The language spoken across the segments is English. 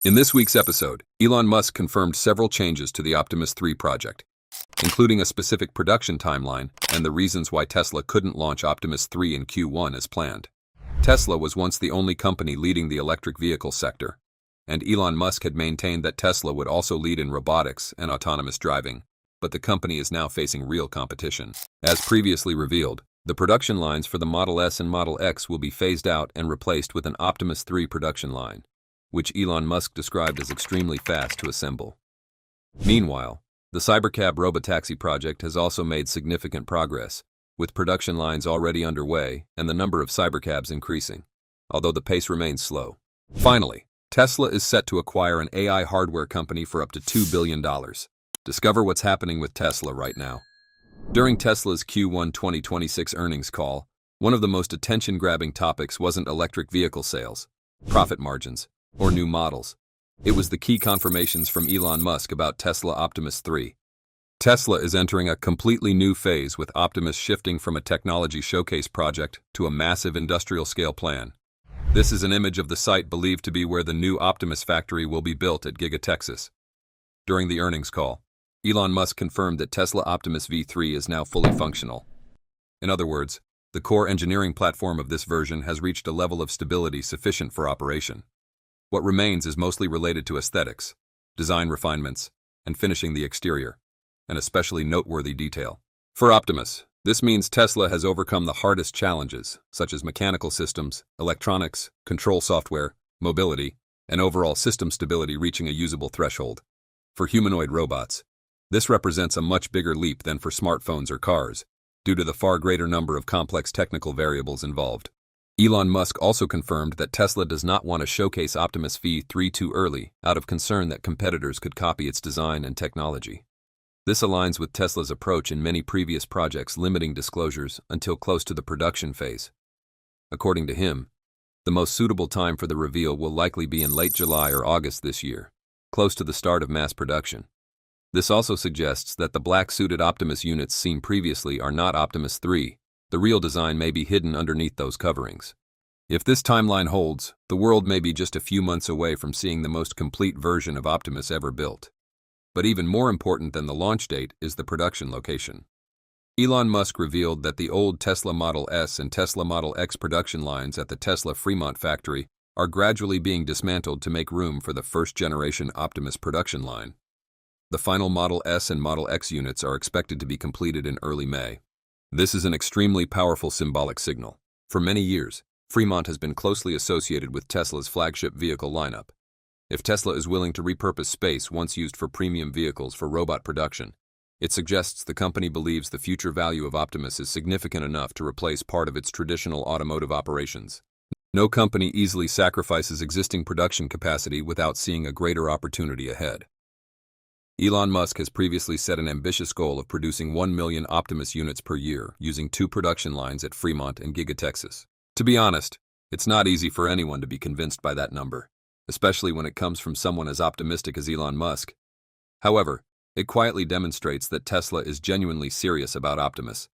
In this week's episode, Elon Musk confirmed several changes to the Optimus 3 project, including a specific production timeline and the reasons why Tesla couldn't launch Optimus 3 in Q1 as planned. Tesla was once the only company leading the electric vehicle sector, and Elon Musk had maintained that Tesla would also lead in robotics and autonomous driving, but the company is now facing real competition. As previously revealed, the production lines for the Model S and Model X will be phased out and replaced with an Optimus 3 production line, which Elon Musk described as extremely fast to assemble. Meanwhile, the Cybercab Robotaxi project has also made significant progress, with production lines already underway and the number of Cybercabs increasing, although the pace remains slow. Finally, Tesla is set to acquire an AI hardware company for up to $2 billion. Discover what's happening with Tesla right now. During Tesla's Q1 2026 earnings call, one of the most attention-grabbing topics wasn't electric vehicle sales, profit margins, or new models. It was the key confirmations from Elon Musk about Tesla Optimus 3. Tesla is entering a completely new phase, with Optimus shifting from a technology showcase project to a massive industrial-scale plan. This is an image of the site believed to be where the new Optimus factory will be built at Giga Texas. During the earnings call, Elon Musk confirmed that Tesla Optimus V3 is now fully functional. In other words, the core engineering platform of this version has reached a level of stability sufficient for operation. What remains is mostly related to aesthetics, design refinements, and finishing the exterior, an especially noteworthy detail. For Optimus, this means Tesla has overcome the hardest challenges, such as mechanical systems, electronics, control software, mobility, and overall system stability reaching a usable threshold. For humanoid robots, this represents a much bigger leap than for smartphones or cars, due to the far greater number of complex technical variables involved. Elon Musk also confirmed that Tesla does not want to showcase Optimus V3 too early, out of concern that competitors could copy its design and technology. This aligns with Tesla's approach in many previous projects, limiting disclosures until close to the production phase. According to him, the most suitable time for the reveal will likely be in late July or August this year, close to the start of mass production. This also suggests that the black-suited Optimus units seen previously are not Optimus 3. The real design may be hidden underneath those coverings. If this timeline holds, the world may be just a few months away from seeing the most complete version of Optimus ever built. But even more important than the launch date is the production location. Elon Musk revealed that the old Tesla Model S and Tesla Model X production lines at the Tesla Fremont factory are gradually being dismantled to make room for the first-generation Optimus production line. The final Model S and Model X units are expected to be completed in early May. This is an extremely powerful symbolic signal. For many years, Fremont has been closely associated with Tesla's flagship vehicle lineup. If Tesla is willing to repurpose space once used for premium vehicles for robot production, it suggests the company believes the future value of Optimus is significant enough to replace part of its traditional automotive operations. No company easily sacrifices existing production capacity without seeing a greater opportunity ahead. Elon Musk has previously set an ambitious goal of producing 1 million Optimus units per year using 2 production lines at Fremont and Giga Texas. To be honest, it's not easy for anyone to be convinced by that number, especially when it comes from someone as optimistic as Elon Musk. However, it quietly demonstrates that Tesla is genuinely serious about Optimus.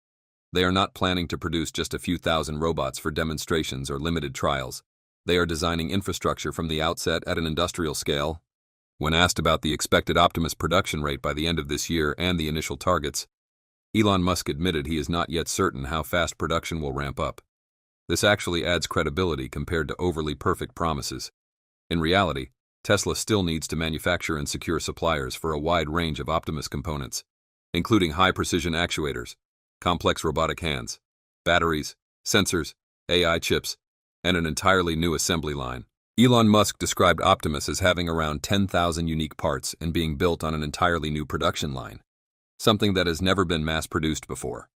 They are not planning to produce just a few thousand robots for demonstrations or limited trials. They are designing infrastructure from the outset at an industrial scale. When asked about the expected Optimus production rate by the end of this year and the initial targets, Elon Musk admitted he is not yet certain how fast production will ramp up. This actually adds credibility compared to overly perfect promises. In reality, Tesla still needs to manufacture and secure suppliers for a wide range of Optimus components, including high-precision actuators, complex robotic hands, batteries, sensors, AI chips, and an entirely new assembly line. Elon Musk described Optimus as having around 10,000 unique parts and being built on an entirely new production line, something that has never been mass-produced before.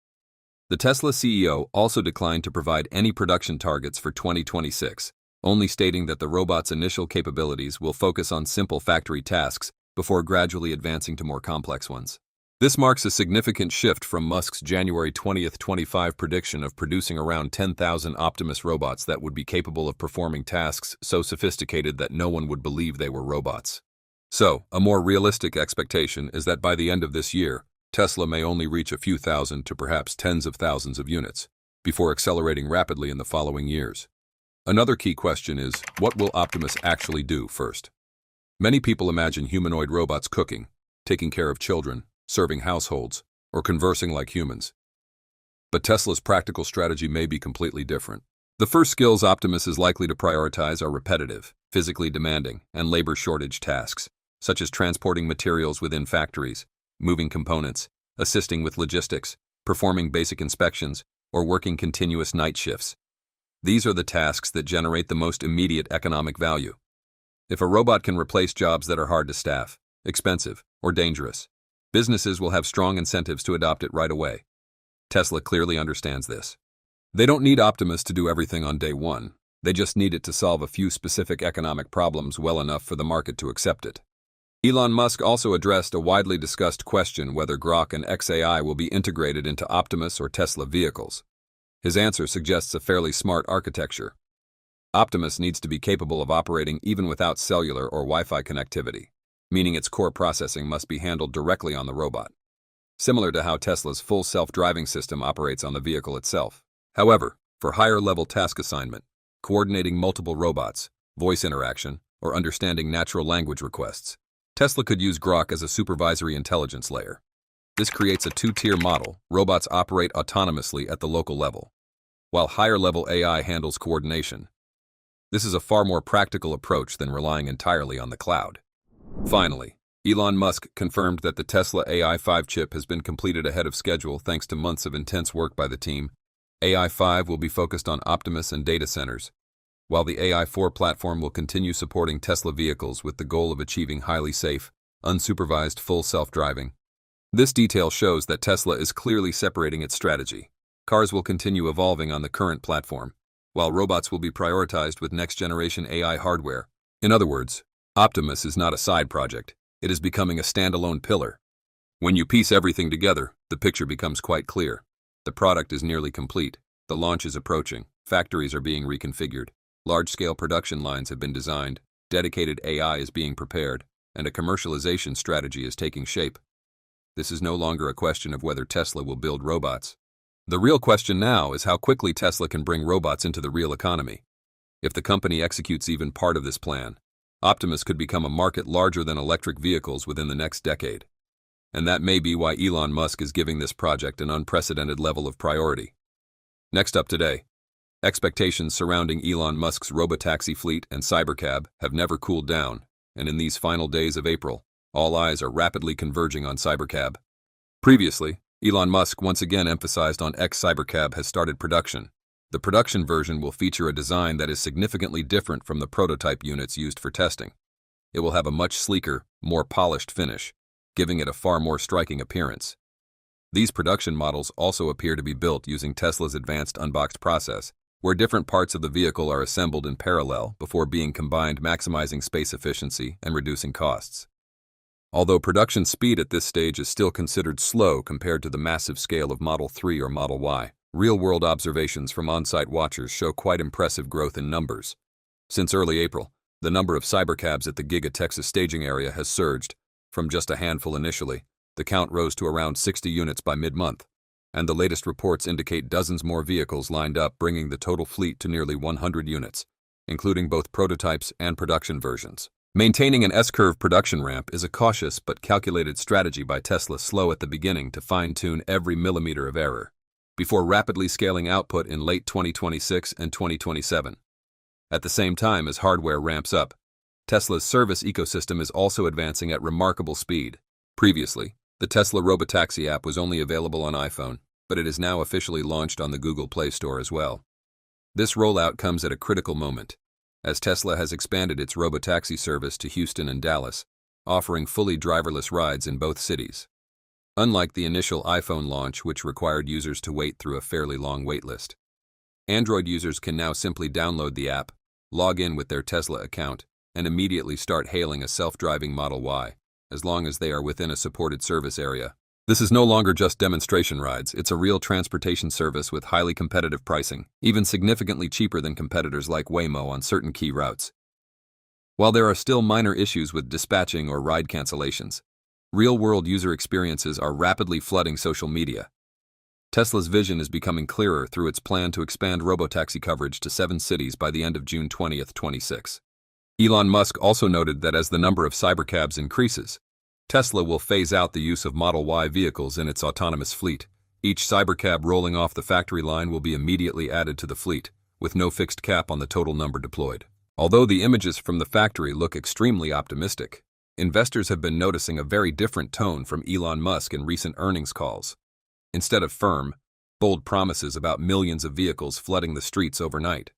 The Tesla CEO also declined to provide any production targets for 2026, only stating that the robot's initial capabilities will focus on simple factory tasks before gradually advancing to more complex ones. This marks a significant shift from Musk's January 2025 prediction of producing around 10,000 Optimus robots that would be capable of performing tasks so sophisticated that no one would believe they were robots. So, a more realistic expectation is that by the end of this year, Tesla may only reach a few thousand to perhaps tens of thousands of units, before accelerating rapidly in the following years. Another key question is, what will Optimus actually do first? Many people imagine humanoid robots cooking, taking care of children, serving households, or conversing like humans. But Tesla's practical strategy may be completely different. The first skills Optimus is likely to prioritize are repetitive, physically demanding, and labor shortage tasks, such as transporting materials within factories, moving components, assisting with logistics, performing basic inspections, or working continuous night shifts. These are the tasks that generate the most immediate economic value. If a robot can replace jobs that are hard to staff, expensive, or dangerous, businesses will have strong incentives to adopt it right away. Tesla clearly understands this. They don't need Optimus to do everything on day one. They just need it to solve a few specific economic problems well enough for the market to accept it. Elon Musk also addressed a widely discussed question whether Grok and XAI will be integrated into Optimus or Tesla vehicles. His answer suggests a fairly smart architecture. Optimus needs to be capable of operating even without cellular or Wi-Fi connectivity, meaning its core processing must be handled directly on the robot, similar to how Tesla's full self-driving system operates on the vehicle itself. However, for higher-level task assignment, coordinating multiple robots, voice interaction, or understanding natural language requests, Tesla could use Grok as a supervisory intelligence layer. This creates a two-tier model. Robots operate autonomously at the local level, while higher-level AI handles coordination. This is a far more practical approach than relying entirely on the cloud. Finally, Elon Musk confirmed that the Tesla AI-5 chip has been completed ahead of schedule thanks to months of intense work by the team. AI-5 will be focused on Optimus and data centers, while the AI-4 platform will continue supporting Tesla vehicles with the goal of achieving highly safe, unsupervised full self-driving. This detail shows that Tesla is clearly separating its strategy. Cars will continue evolving on the current platform, while robots will be prioritized with next-generation AI hardware. In other words, Optimus is not a side project. It is becoming a standalone pillar. When you piece everything together, the picture becomes quite clear. The product is nearly complete. The launch is approaching. Factories are being reconfigured. Large-scale production lines have been designed. Dedicated AI is being prepared, and a commercialization strategy is taking shape. This is no longer a question of whether Tesla will build robots. The real question now is how quickly Tesla can bring robots into the real economy. If the company executes even part of this plan, Optimus could become a market larger than electric vehicles within the next decade. And that may be why Elon Musk is giving this project an unprecedented level of priority. Next up today, expectations surrounding Elon Musk's robotaxi fleet and Cybercab have never cooled down, and in these final days of April, all eyes are rapidly converging on Cybercab. Previously, Elon Musk once again emphasized on Cybercab has started production. The production version will feature a design that is significantly different from the prototype units used for testing. It will have a much sleeker, more polished finish, giving it a far more striking appearance. These production models also appear to be built using Tesla's advanced unboxed process, where different parts of the vehicle are assembled in parallel before being combined, maximizing space efficiency and reducing costs. Although production speed at this stage is still considered slow compared to the massive scale of Model 3 or Model Y, real-world observations from on-site watchers show quite impressive growth in numbers. Since early April, the number of Cybercabs at the Giga Texas staging area has surged. From just a handful initially, the count rose to around 60 units by mid-month, and the latest reports indicate dozens more vehicles lined up, bringing the total fleet to nearly 100 units, including both prototypes and production versions. Maintaining an S-curve production ramp is a cautious but calculated strategy by Tesla, slow at the beginning to fine-tune every millimeter of error, before rapidly scaling output in late 2026 and 2027. At the same time as hardware ramps up, Tesla's service ecosystem is also advancing at remarkable speed. Previously, the Tesla Robotaxi app was only available on iPhone, but it is now officially launched on the Google Play Store as well. This rollout comes at a critical moment, as Tesla has expanded its Robotaxi service to Houston and Dallas, offering fully driverless rides in both cities. Unlike the initial iPhone launch, which required users to wait through a fairly long waitlist, Android users can now simply download the app, log in with their Tesla account, and immediately start hailing a self-driving Model Y, as long as they are within a supported service area. This is no longer just demonstration rides, it's a real transportation service with highly competitive pricing, even significantly cheaper than competitors like Waymo on certain key routes. While there are still minor issues with dispatching or ride cancellations, real-world user experiences are rapidly flooding social media. Tesla's vision is becoming clearer through its plan to expand robotaxi coverage to 7 cities by the end of June 2026. Elon Musk also noted that as the number of cybercabs increases, Tesla will phase out the use of Model Y vehicles in its autonomous fleet. Each cybercab rolling off the factory line will be immediately added to the fleet, with no fixed cap on the total number deployed. Although the images from the factory look extremely optimistic, investors have been noticing a very different tone from Elon Musk in recent earnings calls. Instead of firm, bold promises about millions of vehicles flooding the streets overnight,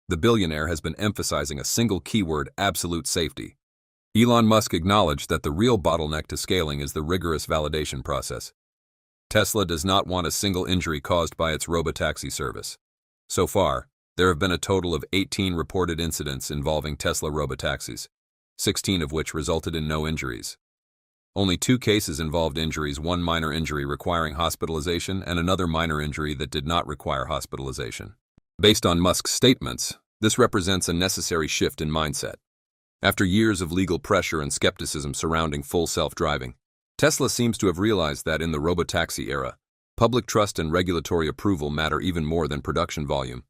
the billionaire has been emphasizing a single keyword: absolute safety. Elon Musk acknowledged that the real bottleneck to scaling is the rigorous validation process. Tesla does not want a single injury caused by its robotaxi service. So far, there have been a total of 18 reported incidents involving Tesla robotaxis, 16 of which resulted in no injuries. Only 2 cases involved injuries, one minor injury requiring hospitalization and another minor injury that did not require hospitalization. Based on Musk's statements, this represents a necessary shift in mindset. After years of legal pressure and skepticism surrounding full self-driving, Tesla seems to have realized that in the robotaxi era, public trust and regulatory approval matter even more than production volume.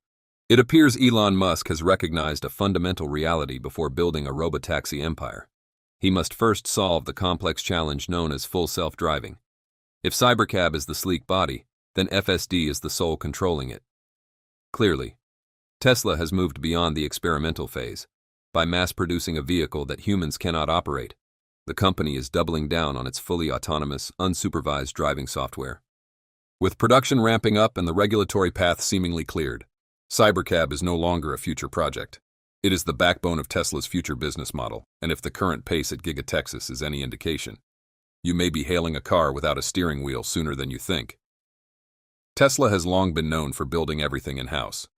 It appears Elon Musk has recognized a fundamental reality before building a robotaxi empire. He must first solve the complex challenge known as full self-driving. If Cybercab is the sleek body, then FSD is the soul controlling it. Clearly, Tesla has moved beyond the experimental phase. By mass-producing a vehicle that humans cannot operate, the company is doubling down on its fully autonomous, unsupervised driving software. With production ramping up and the regulatory path seemingly cleared, Cybercab is no longer a future project. It is the backbone of Tesla's future business model, and if the current pace at Giga Texas is any indication, you may be hailing a car without a steering wheel sooner than you think. Tesla has long been known for building everything in-house.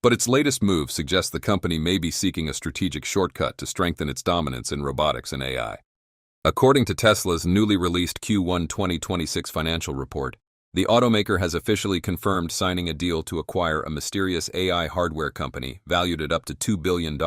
But its latest move suggests the company may be seeking a strategic shortcut to strengthen its dominance in robotics and AI. According to Tesla's newly released Q1 2026 financial report, the automaker has officially confirmed signing a deal to acquire a mysterious AI hardware company valued at up to $2 billion.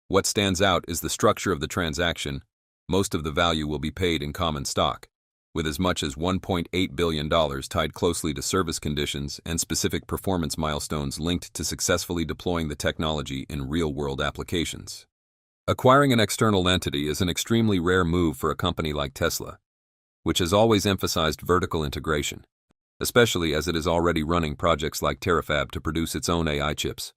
What stands out is the structure of the transaction. Most of the value will be paid in common stock, with as much as $1.8 billion tied closely to service conditions and specific performance milestones linked to successfully deploying the technology in real-world applications. Acquiring an external entity is an extremely rare move for a company like Tesla, which has always emphasized vertical integration, especially as it is already running projects like Terafab to produce its own AI chips.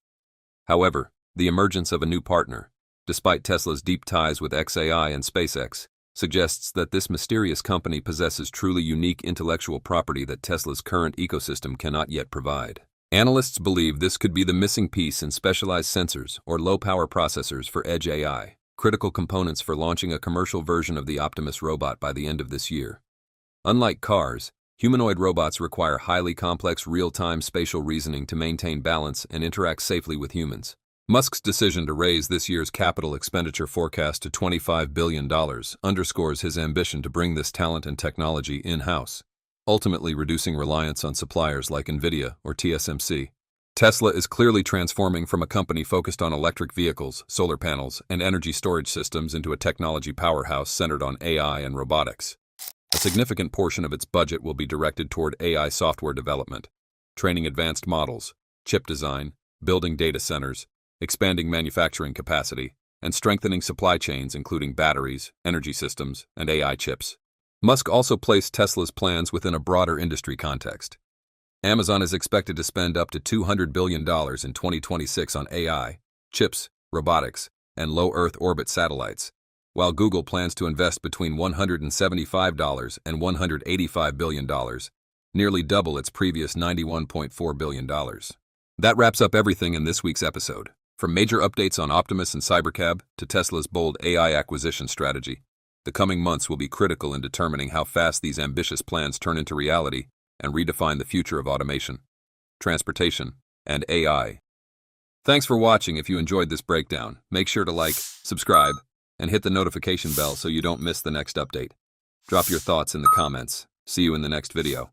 However, the emergence of a new partner, despite Tesla's deep ties with xAI and SpaceX, suggests that this mysterious company possesses truly unique intellectual property that Tesla's current ecosystem cannot yet provide. Analysts believe this could be the missing piece in specialized sensors or low-power processors for edge AI, critical components for launching a commercial version of the Optimus robot by the end of this year. Unlike cars, humanoid robots require highly complex real-time spatial reasoning to maintain balance and interact safely with humans. Musk's decision to raise this year's capital expenditure forecast to $25 billion underscores his ambition to bring this talent and technology in-house, ultimately reducing reliance on suppliers like NVIDIA or TSMC. Tesla is clearly transforming from a company focused on electric vehicles, solar panels, and energy storage systems into a technology powerhouse centered on AI and robotics. A significant portion of its budget will be directed toward AI software development, training advanced models, chip design, building data centers, expanding manufacturing capacity, and strengthening supply chains including batteries, energy systems, and AI chips. Musk also placed Tesla's plans within a broader industry context. Amazon is expected to spend up to $200 billion in 2026 on AI, chips, robotics, and low Earth orbit satellites, while Google plans to invest between $175 and $185 billion, nearly double its previous $91.4 billion. That wraps up everything in this week's episode. From major updates on Optimus and Cybercab to Tesla's bold AI acquisition strategy, the coming months will be critical in determining how fast these ambitious plans turn into reality and redefine the future of automation, transportation, and AI. Thanks for watching. If you enjoyed this breakdown, make sure to like, subscribe, and hit the notification bell so you don't miss the next update. Drop your thoughts in the comments. See you in the next video.